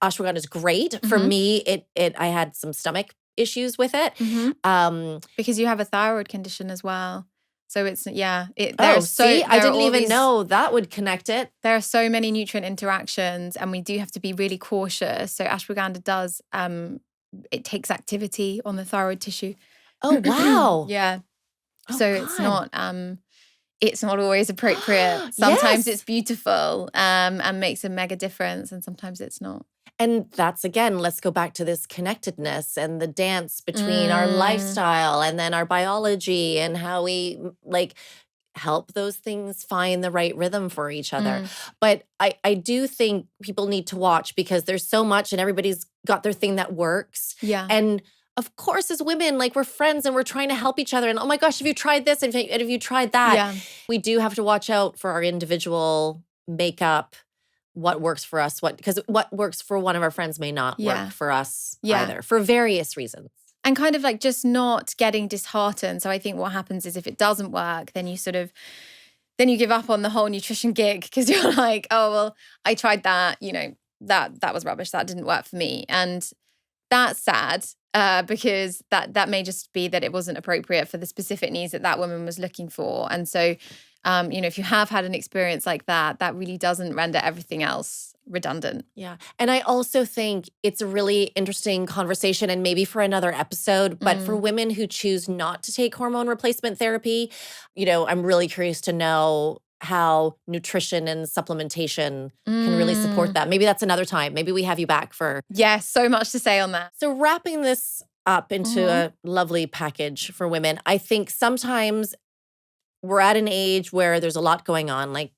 Ashwagandha is great. For me, I had some stomach issues with it. Because you have a thyroid condition as well. So it's, I didn't even know that would connect it. There are so many nutrient interactions and we do have to be really cautious. So ashwagandha does, it takes activity on the thyroid tissue. Oh, wow. Yeah. Oh, so God. it's not always appropriate. Sometimes Yes. it's beautiful and makes a mega difference, and sometimes it's not. And that's, again, let's go back to this connectedness and the dance between our lifestyle and then our biology and how we help those things find the right rhythm for each other. But I do think people need to watch because there's so much and everybody's got their thing that works. Yeah. And of course, as women, we're friends and we're trying to help each other. And oh my gosh, have you tried this? And have you tried that? Yeah. We do have to watch out for our individual makeup, what works for us, because what works for one of our friends may not work for us either, for various reasons. And kind of just not getting disheartened. So I think what happens is if it doesn't work, then you give up on the whole nutrition gig because you're like, oh, well, I tried that, that was rubbish. That didn't work for me. And that's sad because that may just be that it wasn't appropriate for the specific needs that woman was looking for. And so, if you have had an experience like that, that really doesn't render everything else redundant. Yeah. And I also think it's a really interesting conversation and maybe for another episode, but for women who choose not to take hormone replacement therapy, I'm really curious to know how nutrition and supplementation can really support that. Maybe that's another time. Maybe we have you back for. Yes, so much to say on that. So wrapping this up into a lovely package for women, I think sometimes we're at an age where there's a lot going on, like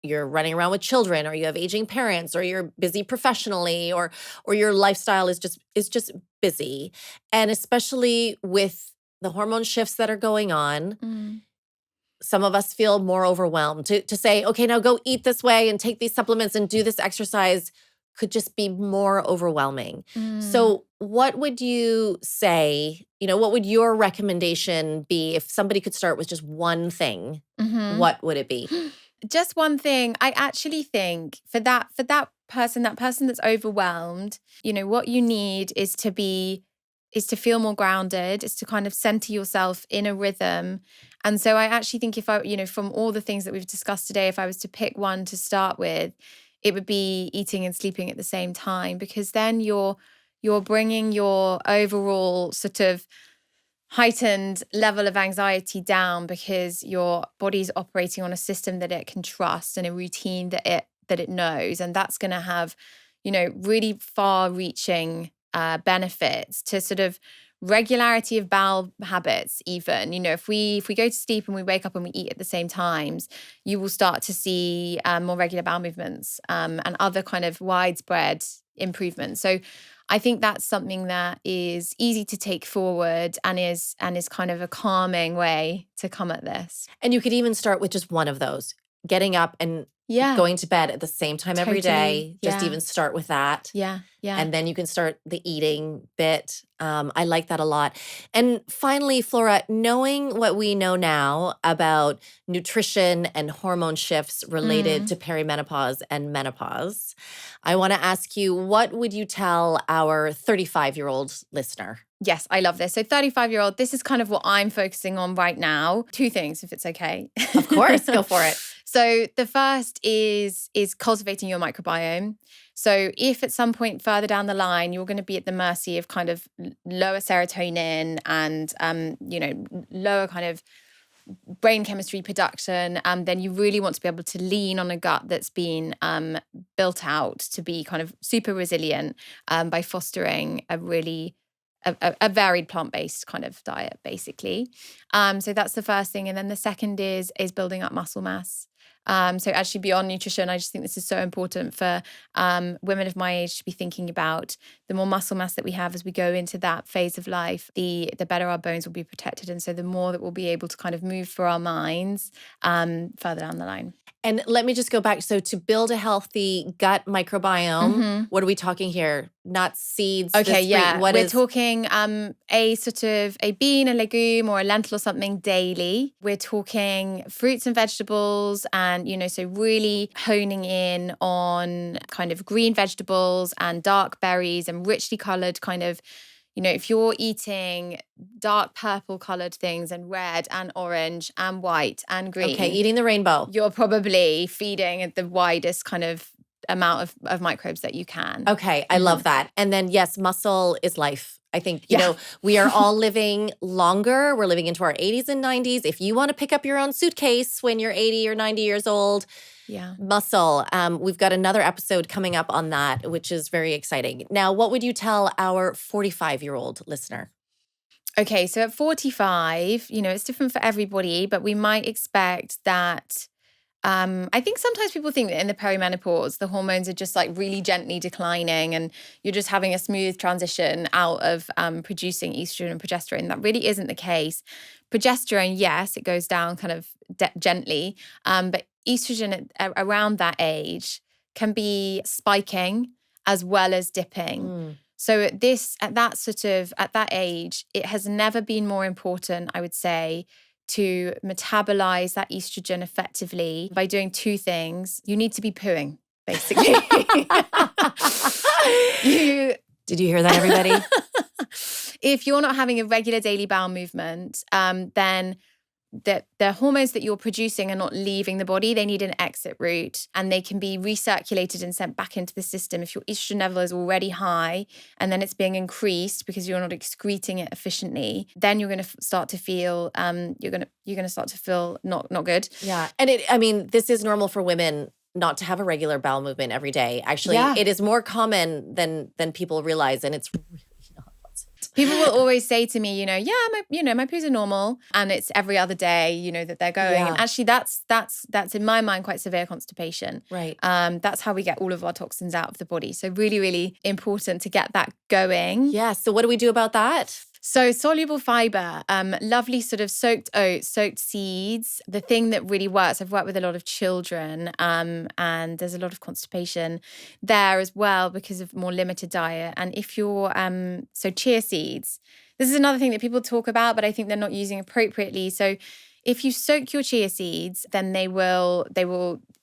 you're running around with children or you have aging parents or you're busy professionally or your lifestyle is just busy. And especially with the hormone shifts that are going on, some of us feel more overwhelmed. To say, okay, now go eat this way and take these supplements and do this exercise could just be more overwhelming. So what would you say, what would your recommendation be if somebody could start with just one thing? What would it be? Just one thing. I actually think for that person that's overwhelmed, what you need is to feel more grounded, is to kind of center yourself in a rhythm. And so I actually think if I, from all the things that we've discussed today, if I was to pick one to start with, it would be eating and sleeping at the same time, because then you're bringing your overall sort of heightened level of anxiety down because your body's operating on a system that it can trust and a routine that it knows. And that's going to have, really far-reaching benefits to sort of regularity of bowel habits even. If we go to sleep and we wake up and we eat at the same times, you will start to see more regular bowel movements and other kind of widespread improvements. So I think that's something that is easy to take forward and is kind of a calming way to come at this. And you could even start with just one of those, getting up and going to bed at the same time every day. Just even start with that. Yeah. And then you can start the eating bit. I like that a lot. And finally, Flora, knowing what we know now about nutrition and hormone shifts related to perimenopause and menopause, I want to ask you, what would you tell our 35-year-old listener? Yes, I love this. So 35-year-old, this is kind of what I'm focusing on right now. Two things, if it's okay. Of course, go for it. So the first is cultivating your microbiome. So if at some point further down the line, you're going to be at the mercy of kind of lower serotonin and, lower kind of brain chemistry production, then you really want to be able to lean on a gut that's been built out to be kind of super resilient by fostering a really a varied plant-based kind of diet, basically. So that's the first thing. And then the second is building up muscle mass. So actually beyond nutrition, I just think this is so important for women of my age to be thinking about. The more muscle mass that we have as we go into that phase of life, the better our bones will be protected. And so the more that we'll be able to kind of move for our minds further down the line. And let me just go back. So to build a healthy gut microbiome, what are we talking here? Nuts, seeds? Okay, yeah. We're is talking a sort of a bean, a legume, or a lentil or something daily. We're talking fruits and vegetables and, so really honing in on kind of green vegetables and dark berries and richly colored kind of, if you're eating dark purple colored things and red and orange and white and green. Okay, eating the rainbow. You're probably feeding the widest kind of amount of microbes that you can. Okay, I love that. And then, yes, muscle is life. I think, we are all living longer. We're living into our 80s and 90s. If you want to pick up your own suitcase when you're 80 or 90 years old, muscle. We've got another episode coming up on that, which is very exciting. Now, what would you tell our 45-year-old listener? Okay, so at 45, it's different for everybody, but we might expect that I think sometimes people think that in the perimenopause, the hormones are just like really gently declining and you're just having a smooth transition out of producing estrogen and progesterone. That really isn't the case. Progesterone, yes, it goes down kind of gently, but estrogen around that age can be spiking as well as dipping. So at that age, it has never been more important, I would say, to metabolize that estrogen effectively by doing two things. You need to be pooing, basically. Did you hear that, everybody? If you're not having a regular daily bowel movement, then the hormones that you're producing are not leaving the body. They need an exit route and they can be recirculated and sent back into the system. If your estrogen level is already high and then it's being increased because you're not excreting it efficiently, then you're going to start to feel you're going to start to feel not good. Yeah. And this is normal for women not to have a regular bowel movement every day. Actually, it is more common than people realize, and it's really not pleasant. People will always say to me, my poos are normal, and it's every other day, that they're going. Yeah. And actually, that's in my mind quite severe constipation. Right. That's how we get all of our toxins out of the body. So really, really important to get that going. Yeah. So what do we do about that? So soluble fiber, lovely sort of soaked oats, soaked seeds. The thing that really works, I've worked with a lot of children and there's a lot of constipation there as well because of more limited diet. And if you're, so chia seeds, this is another thing that people talk about, but I think they're not using appropriately. So if you soak your chia seeds, then they will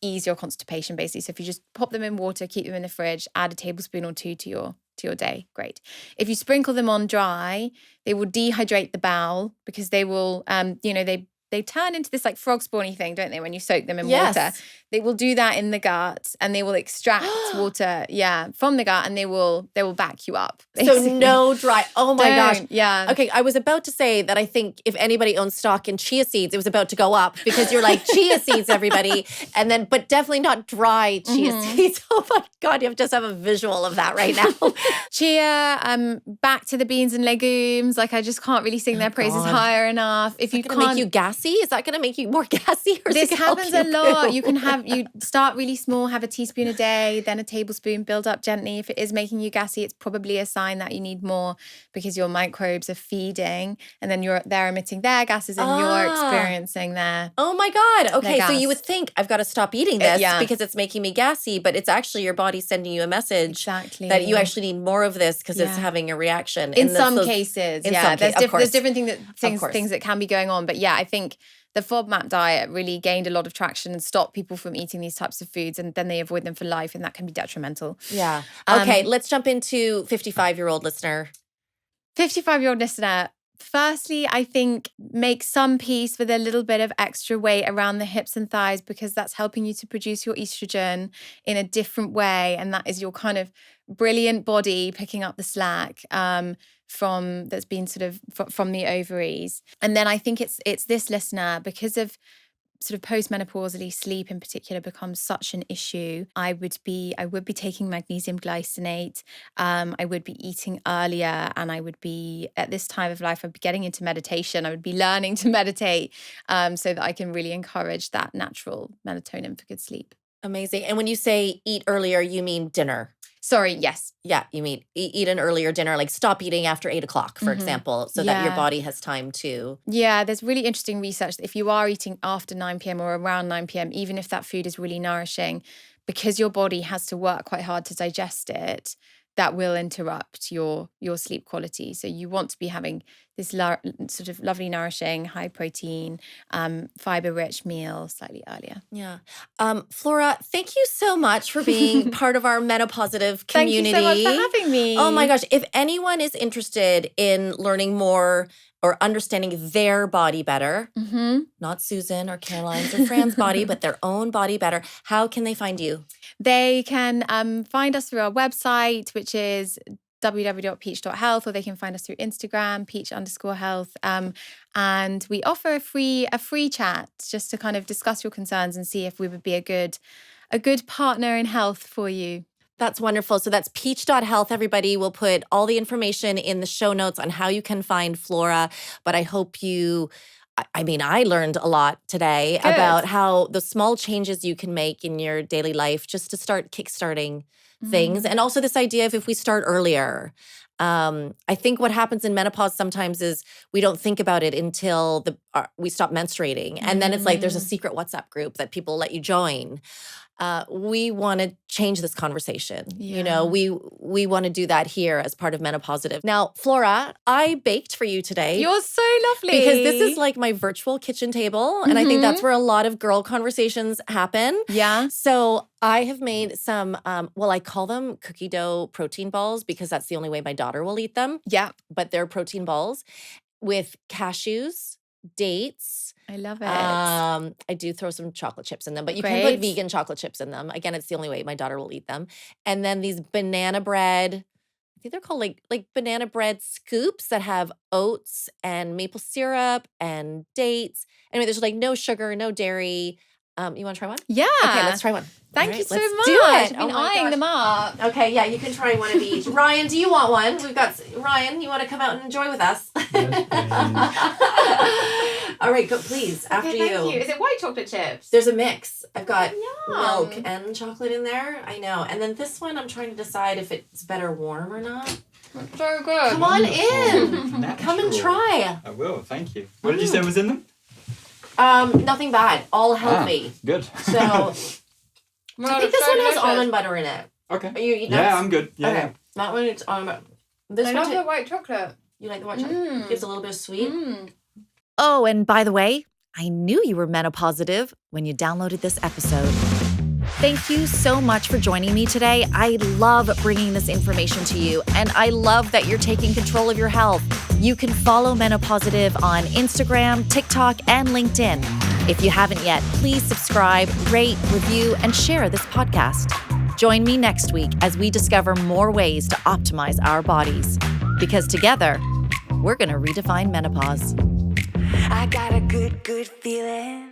ease your constipation basically. So if you just pop them in water, keep them in the fridge, add a tablespoon or two to your day, great. If you sprinkle them on dry, they will dehydrate the bowel because they will, they turn into this like frog spawny thing, don't they? When you soak them in water, they will do that in the gut and they will extract water, from the gut and they will back you up. Basically. So no dry. Oh my gosh. Yeah. Okay. I was about to say that I think if anybody owns stock in chia seeds, it was about to go up because you're like chia seeds, everybody. And then, but definitely not dry chia seeds. Oh my God. You just have a visual of that right now. Chia, back to the beans and legumes. Like I just can't really sing their praises higher enough. If you can't make you gassy, is that going to make you more gassy? Or this happens a lot. You start really small, have a teaspoon a day, then a tablespoon, build up gently. If it is making you gassy, it's probably a sign that you need more because your microbes are feeding and then they're emitting their gases and you're experiencing their Oh my God. Okay, so gas. you would think I've got to stop eating this because it's making me gassy, but it's actually your body sending you a message that you actually need more of this because it's having a reaction. In some cases, there's different things that can be going on. But I think the FODMAP diet really gained a lot of traction and stopped people from eating these types of foods and then they avoid them for life and that can be detrimental. Yeah. Okay, let's jump into 55-year-old listener. 55-year-old listener, Firstly, I think make some peace with a little bit of extra weight around the hips and thighs, because that's helping you to produce your estrogen in a different way. And that is your kind of brilliant body picking up the slack from that's been sort of from the ovaries. And then I think it's this listener, because of sort of postmenopausally, sleep in particular becomes such an issue. I would be taking magnesium glycinate. I would be eating earlier, and I would be, at this time of life, I'd be getting into meditation. I would be learning to meditate so that I can really encourage that natural melatonin for good sleep. Amazing. And when you say eat earlier, you mean dinner? Sorry, yes. Yeah, you mean eat an earlier dinner, like stop eating after 8 o'clock, for example, so that your body has time to. Yeah, there's really interesting research that if you are eating after 9 p.m. or around 9 p.m., even if that food is really nourishing, because your body has to work quite hard to digest it, that will interrupt your sleep quality. So you want to be having this sort of lovely, nourishing, high protein, fiber-rich meal slightly earlier. Yeah. Flora, thank you so much for being part of our menopausitive community. Thank you so much for having me. Oh my gosh. If anyone is interested in learning more or understanding their body better, not Susan or Caroline's or Fran's body, but their own body better, how can they find you? They can find us through our website, which is www.peach.health, or they can find us through Instagram, peach_health. And we offer a free chat just to kind of discuss your concerns and see if we would be a good partner in health for you. That's wonderful. So that's peach.health, everybody. We'll put all the information in the show notes on how you can find Flora. But I hope I learned a lot today about how the small changes you can make in your daily life just to start kickstarting things. And also this idea of if we start earlier. I think what happens in menopause sometimes is we don't think about it until we stop menstruating. And then it's like there's a secret WhatsApp group that people let you join. We want to change this conversation. Yeah. You know, we want to do that here as part of Menopausitive. Now, Flora, I baked for you today. You're so lovely. Because this is like my virtual kitchen table. And I think that's where a lot of girl conversations happen. Yeah. So I have made some, I call them cookie dough protein balls because that's the only way my daughter will eat them. Yeah. But they're protein balls with cashews, dates. I love it. I do throw some chocolate chips in them, but you can put vegan chocolate chips in them. Again, it's the only way my daughter will eat them. And then these banana bread, I think they're called like banana bread scoops that have oats and maple syrup and dates. Anyway, there's like no sugar, no dairy. You want to try one? Yeah. Okay, let's try one. Thank you so let's much. do it. I've been eyeing them up. Okay, yeah, you can try one of each. Ryan, do you want one? We've got Ryan. You want to come out and enjoy with us? Yes, All right, go please. After Thank you. Is it white chocolate chips? There's a mix. I've got Yum. milk and chocolate in there. I know. And then this one, I'm trying to decide if it's better warm or not. It's so good. Come on in. Natural. Come and try. I will, thank you. What did you say was in them? Nothing bad. All healthy. Good. So I think this one has almond butter in it. Okay. Are you eating Yeah, I'm good. Yeah. Okay. That one it's almond butter. This I one love the white chocolate. You like the white chocolate? Gives a little bit of sweet. Oh, and by the way, I knew you were menopausitive when you downloaded this episode. Thank you so much for joining me today. I love bringing this information to you, and I love that you're taking control of your health. You can follow Menopausitive on Instagram, TikTok, and LinkedIn. If you haven't yet, please subscribe, rate, review, and share this podcast. Join me next week as we discover more ways to optimize our bodies. Because together, we're going to redefine menopause. I got a good feeling.